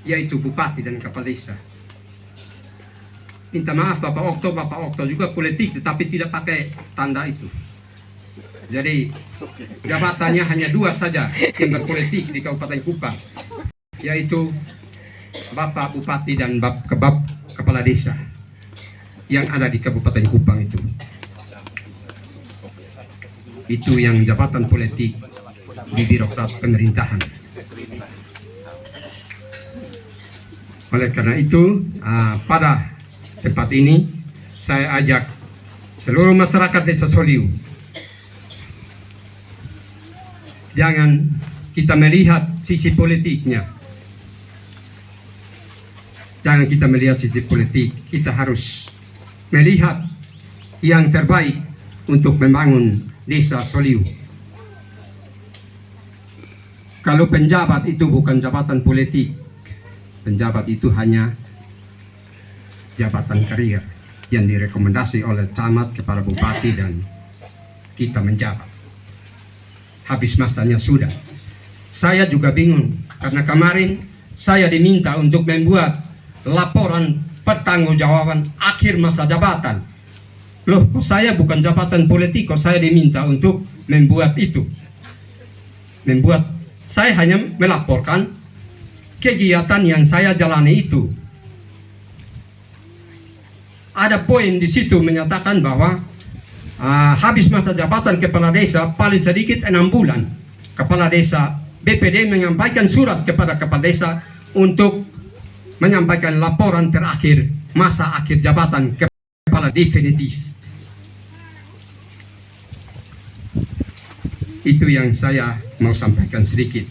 yaitu bupati dan kepala desa. Minta maaf Bapak Okto juga politik, tetapi tidak pakai tanda itu. Jadi jabatannya hanya 2 saja yang berpolitik di Kabupaten Kupang, yaitu Bapak Bupati dan Bapak Kepala Desa yang ada di Kabupaten Kupang itu. Itu yang jabatan politik di birokrat pemerintahan. Oleh karena itu, pada tempat ini saya ajak seluruh masyarakat Desa Soliu, jangan kita melihat sisi politiknya. Jangan kita melihat sisi politik, kita harus melihat yang terbaik untuk membangun Desa Soliu. Kalau penjabat itu bukan jabatan politik, penjabat itu hanya jabatan karir yang direkomendasi oleh camat kepada bupati dan kita menjabat. Habis masanya sudah. Saya juga bingung karena kemarin saya diminta untuk membuat laporan pertanggungjawaban akhir masa jabatan. Loh, kok saya bukan jabatan politik, kok saya diminta untuk membuat itu? Saya hanya melaporkan kegiatan yang saya jalani itu. Ada poin di situ menyatakan bahwa habis masa jabatan kepala desa paling sedikit 6 bulan. Kepala desa BPD menyampaikan surat kepada kepala desa untuk menyampaikan laporan terakhir masa akhir jabatan kepala definitif. Itu yang saya mau sampaikan sedikit.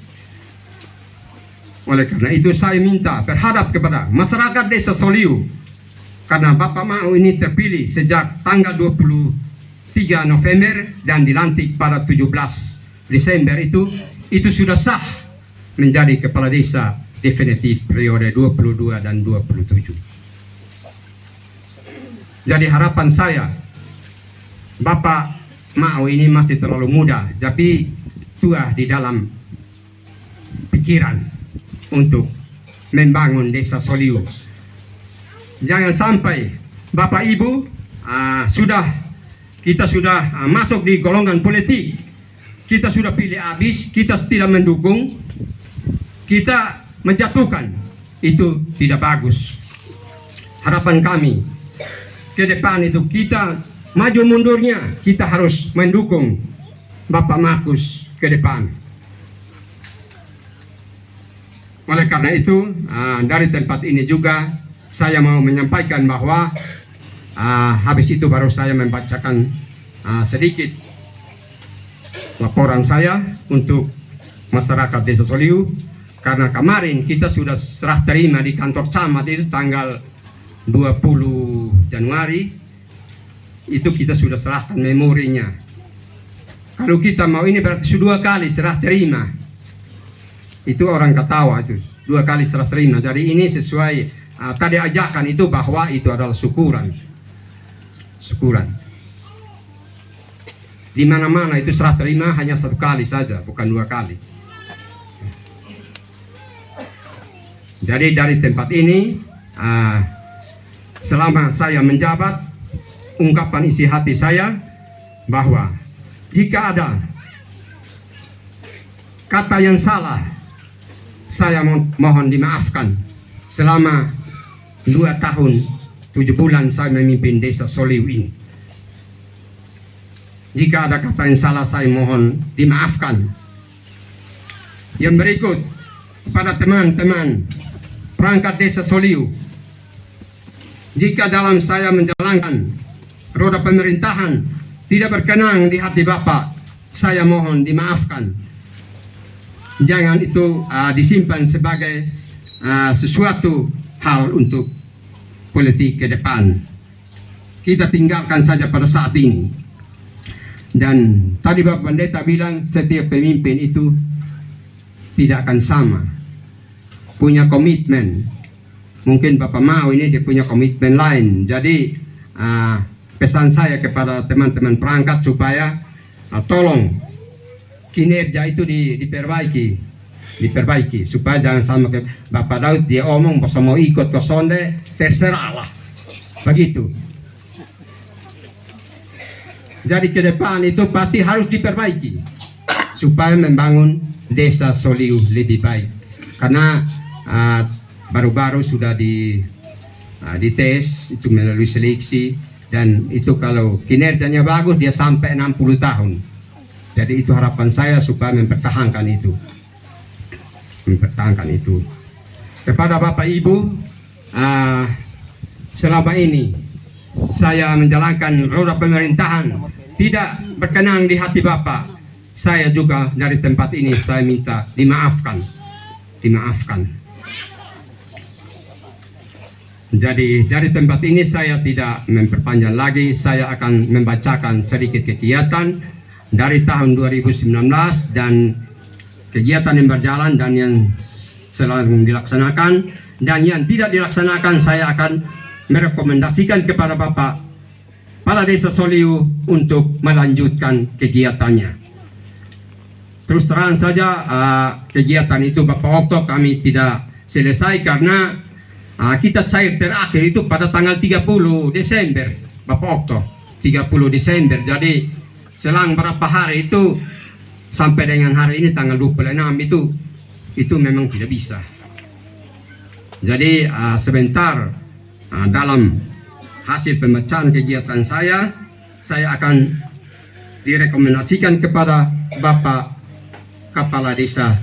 Oleh karena itu saya minta berharap kepada masyarakat Desa Soliu, karena Bapak Ma'o ini terpilih sejak tanggal 23 November dan dilantik pada 17 Desember itu sudah sah menjadi kepala desa definitif periode 22 dan 27. Jadi harapan saya, Bapak Ma'o ini masih terlalu muda, tapi tua di dalam pikiran untuk membangun Desa Soliu. Jangan sampai Bapak Ibu kita sudah masuk di golongan politik, kita sudah pilih habis, kita tidak mendukung, kita menjatuhkan, itu tidak bagus. Harapan kami ke depan itu kita maju mundurnya, kita harus mendukung Bapak Markus ke depan. Oleh karena itu, dari tempat ini juga saya mau menyampaikan bahwa habis itu baru saya membacakan sedikit laporan saya untuk masyarakat Desa Soliu, karena kemarin kita sudah serah terima di kantor camat itu tanggal 20 Januari. Itu kita sudah serahkan memorinya. Kalau kita mau ini berarti sudah 2 kali serah terima. Itu orang ketawa itu 2 kali serah terima. Jadi ini sesuai tadi ajakan itu bahwa itu adalah syukuran. Di mana-mana itu serah terima hanya 1 kali saja, bukan 2 kali. Jadi dari tempat ini selama saya menjabat, ungkapan isi hati saya bahwa jika ada kata yang salah, saya mohon dimaafkan. Selama 2 tahun 7 bulan saya memimpin Desa Soliu ini, jika ada kata yang salah saya mohon dimaafkan. Yang berikut, kepada teman-teman perangkat Desa Soliu, jika dalam saya menjalankan roda pemerintahan tidak berkenan di hati Bapak, saya mohon dimaafkan. Jangan itu disimpan sebagai sesuatu hal untuk politik ke depan. Kita tinggalkan saja pada saat ini. Dan tadi Bapak Pendeta bilang setiap pemimpin itu tidak akan sama, punya komitmen. Mungkin Bapak Ma'o ini dia punya komitmen lain. Jadi pesan saya kepada teman-teman perangkat supaya tolong kinerja itu diperbaiki. diperbaiki supaya jangan sama ke Bapak Daud, dia omong pas mau ikut ke sonde terserahlah begitu. Jadi ke depan itu pasti harus diperbaiki supaya membangun desa Soliu lebih baik, karena baru-baru sudah dites itu melalui seleksi, dan itu kalau kinerjanya bagus dia sampai 60 tahun. Jadi itu harapan saya supaya mempertahankan itu. Kepada Bapak Ibu, selama ini saya menjalankan roda pemerintahan tidak berkenan di hati Bapak. Saya juga dari tempat ini saya minta dimaafkan. Jadi dari tempat ini saya tidak memperpanjang lagi, saya akan membacakan sedikit kegiatan dari tahun 2019 dan kegiatan yang berjalan dan yang sedang dilaksanakan, dan yang tidak dilaksanakan saya akan merekomendasikan kepada Bapak Kepala Desa Soliu untuk melanjutkan kegiatannya. Terus terang saja kegiatan itu Bapak Okto kami tidak selesai karena kita cair terakhir itu pada tanggal 30 Desember Bapak Okto, 30 Desember. Jadi selang berapa hari itu sampai dengan hari ini tanggal 26 itu memang tidak bisa. Jadi sebentar dalam hasil pemecahan kegiatan saya akan direkomendasikan kepada Bapak Kepala Desa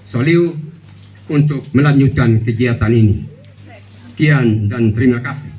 Soliu untuk melanjutkan kegiatan ini. Sekian dan terima kasih.